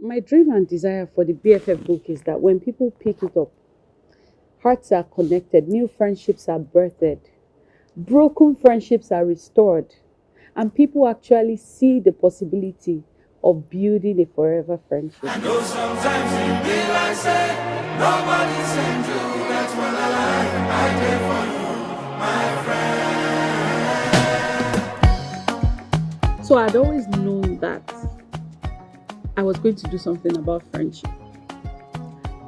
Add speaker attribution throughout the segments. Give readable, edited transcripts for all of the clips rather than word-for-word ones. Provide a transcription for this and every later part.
Speaker 1: My dream and desire for the BFF book is that when people pick it up, hearts are connected, new friendships are birthed, broken friendships are restored, and people actually see the possibility of building a forever friendship.
Speaker 2: I know sometimes it be like say nobody send you. That's what I like. I did for you, my
Speaker 1: So I'd always known that I was going to do something about friendship,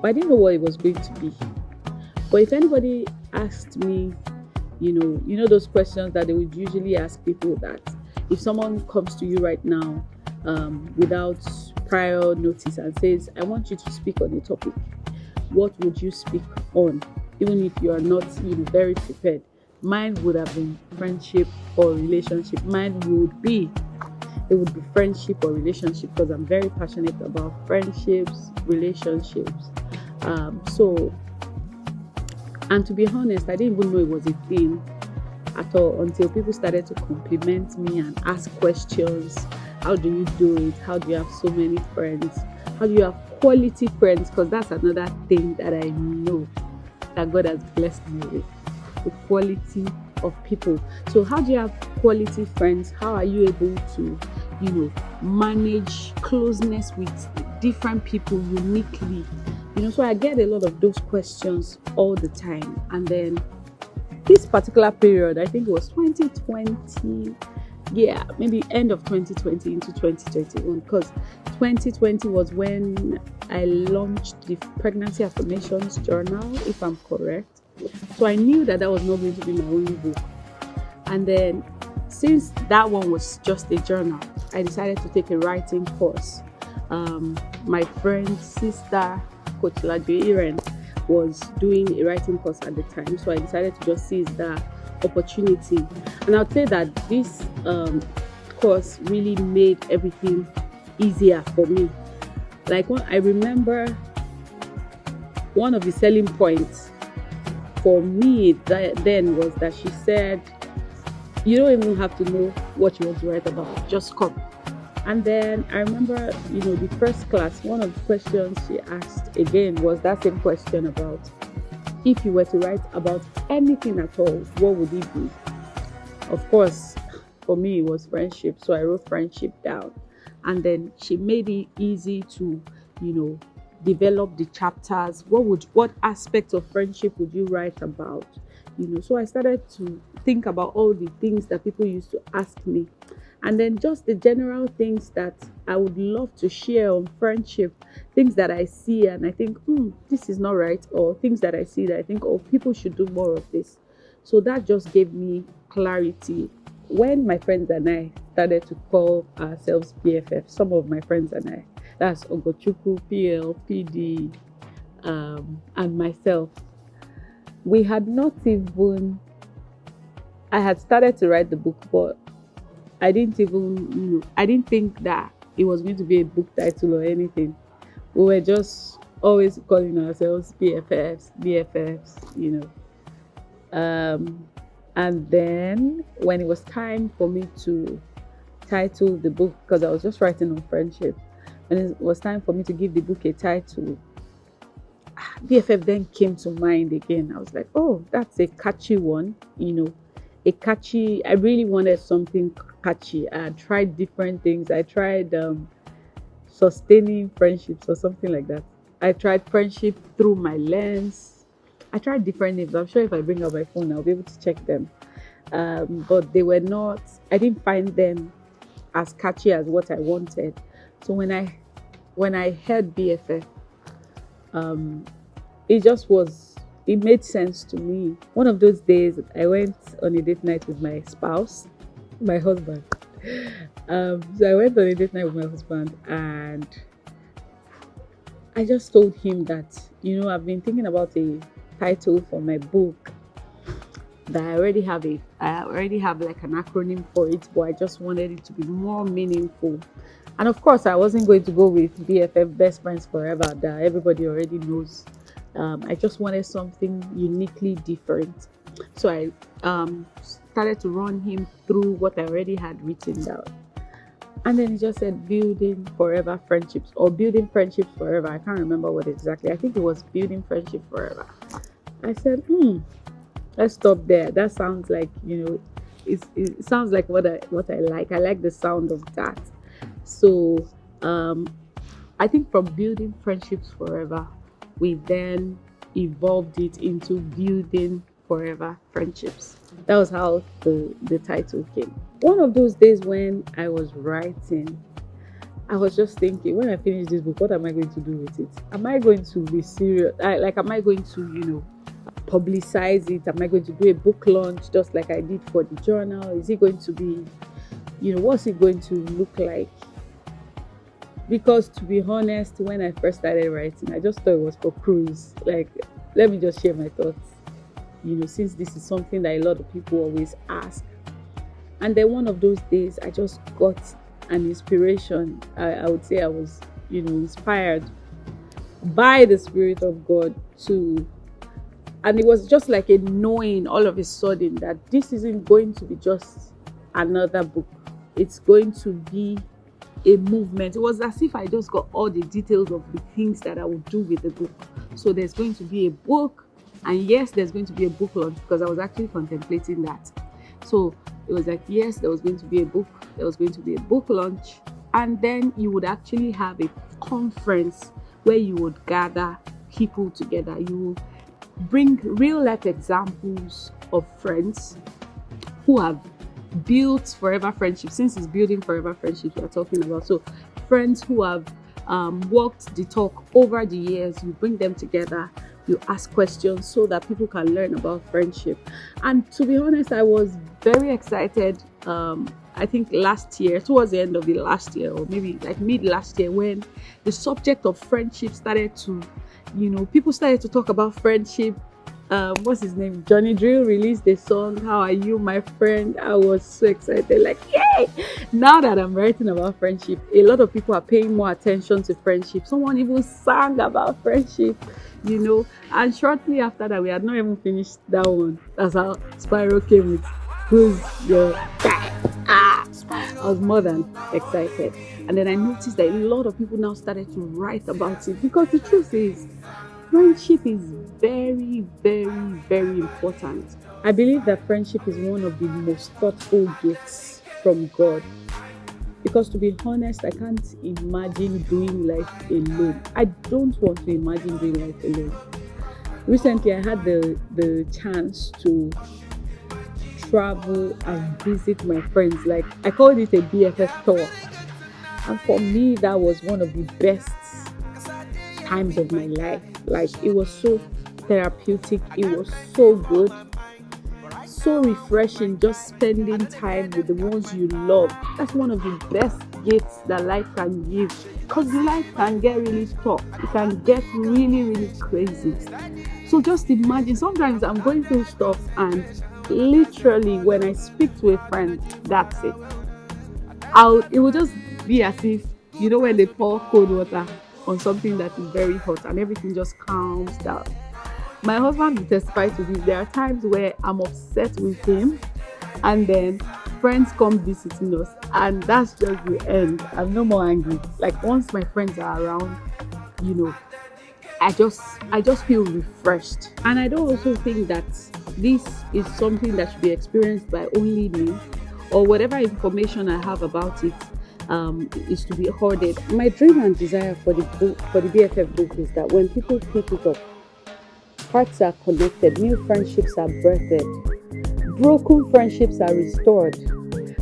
Speaker 1: but I didn't know what it was going to be. But if anybody asked me, those questions that they would usually ask people, that if someone comes to you right now without prior notice and says, I want you to speak on a topic, what would you speak on? Even if you are not, very prepared. Mine would have been friendship or relationship. Mine would be it would be friendship or relationship because I'm very passionate about friendships, relationships. So, and to be honest, I didn't even know it was a thing at all until people started to compliment me and ask questions. How do you do it? How do you have so many friends? How do you have quality friends? Because that's another thing that I know that God has blessed me with the quality of people. So, how do you have quality friends? How are you able to, manage closeness with different people uniquely? So I get a lot of those questions all the time. And then this particular period, I think it was 2020, yeah, maybe end of 2020 into 2021, because 2020 was when I launched the Pregnancy Affirmations Journal, if I'm correct. So I knew that that was not going to be my only book. And then since that one was just a journal, I decided to take a writing course. My friend's sister, Coach Ladue Iren, was doing a writing course at the time. So I decided to just seize that opportunity. And I'll say that this course really made everything easier for me. Like I remember one of the selling points for me then was that she said, you don't even have to know what you want to write about, just come. And then I remember, the first class, one of the questions she asked again was that same question about if you were to write about anything at all, what would it be? Of course, for me, it was friendship. So I wrote friendship down. And then she made it easy to, develop the chapters. What aspect of friendship would you write about? So I started to think about all the things that people used to ask me. And then just the general things that I would love to share on friendship, things that I see and I think, this is not right, or things that I see that I think, oh, people should do more of this. So that just gave me clarity. When my friends and I started to call ourselves BFF, some of my friends and I, that's Ogochuku, PL, PD, and myself, we had not even, I had started to write the book, but I didn't even, I didn't think that it was going to be a book title or anything. We were just always calling ourselves BFFs, BFFs. And then when it was time for me to title the book, because I was just writing on friendship, and it was time for me to give the book a title, BFF then came to mind again. I was like, oh, that's a catchy one, I really wanted something catchy. I had tried different things. I tried sustaining friendships or something like that. I tried friendship through my lens. I tried different names. I'm sure if I bring out my phone, I'll be able to check them. But they were not, I didn't find them as catchy as what I wanted. So when I heard BFF, um, it made sense to me. One of those days, I went on a date night with my spouse, my husband. So I went on a date night with my husband, and I just told him that, I've been thinking about a title for my book that I already have like an acronym for it, but I just wanted it to be more meaningful. And of course, I wasn't going to go with BFF, Best Friends Forever, that everybody already knows. I just wanted something uniquely different. So I started to run him through what I already had written down. And then it just said building forever friendships or building friendships forever. I can't remember what exactly. I think it was building friendship forever. I said, let's stop there. That sounds like, it sounds like what I like. I like the sound of that. So I think from building friendships forever, we then evolved it into building forever friendships. That was how the title came. One of those days when I was writing, I was just thinking, when I finish this book, what am I going to do with it? Am I going to be serious? Am I going to, publicize it? Am I going to do a book launch just like I did for the journal? Is it going to be, what's it going to look like? Because to be honest, when I first started writing, I just thought it was for cruise. Like, let me just share my thoughts, since this is something that a lot of people always ask. And then one of those days, I just got an inspiration. I would say I was, inspired by the Spirit of God and it was just like a knowing all of a sudden that this isn't going to be just another book. It's going to be a movement. It was as if I just got all the details of the things that I would do with the book. So there's going to be a book, and yes, there's going to be a book launch, because I was actually contemplating that. So it was like, yes, there was going to be a book, there was going to be a book launch, and then you would actually have a conference where you would gather people together. You will bring real life examples of friends who have built forever friendships. Since it's building forever friendships we're talking about, so friends who have walked the talk over the years, you bring them together, you ask questions so that people can learn about friendship. And to be honest, I was very excited. I think last year, towards the end of the last year, or maybe like mid last year, when the subject of friendship started to, people started to talk about friendship. What's his name? Johnny Drill released a song, "How Are You, My Friend?" I was so excited, like, yay! Now that I'm writing about friendship, a lot of people are paying more attention to friendship. Someone even sang about friendship, and shortly after that, we had not even finished that one. That's how Spyro came with "Who's Your Guy?" I was more than excited. And then I noticed that a lot of people now started to write about it, because the truth is, friendship is very, very, very important. I believe that friendship is one of the most thoughtful gifts from God. Because to be honest, I can't imagine doing life alone. I don't want to imagine doing life alone. Recently, I had the chance to travel and visit my friends. Like, I called it a BFF tour. And for me, that was one of the best times of my life. Like, it was so therapeutic, it was so good, so refreshing, just spending time with the ones you love. That's one of the best gifts that life can give, because life can get really tough, it can get really, really crazy. So just imagine, sometimes I'm going through stuff, and literally when I speak to a friend, that's it. It will just be as if, when they pour cold water on something that is very hot, and everything just calms down. My husband will testify to this. There are times where I'm upset with him, and then friends come visiting us, and that's just the end. I'm no more angry. Like, once my friends are around, I just feel refreshed. And I don't also think that this is something that should be experienced by only me, or whatever information I have about it is to be hoarded. My dream and desire for the book, for the BFF book, is that when people pick it up, hearts are connected, new friendships are birthed, broken friendships are restored,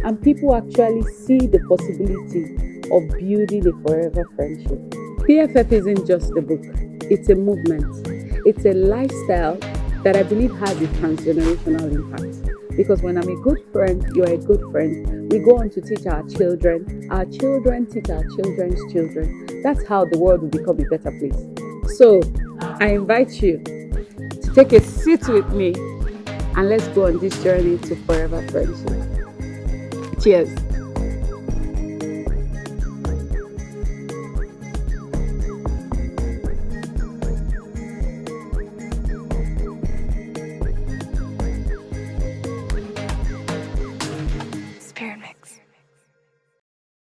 Speaker 1: and people actually see the possibility of building a forever friendship. BFF isn't just a book, it's a movement. It's a lifestyle that I believe has a transgenerational impact. Because when I'm a good friend, you're a good friend. We go on to teach our children teach our children's children. That's how the world will become a better place. So I invite you to take a seat with me, and let's go on this journey to forever friendship. Cheers.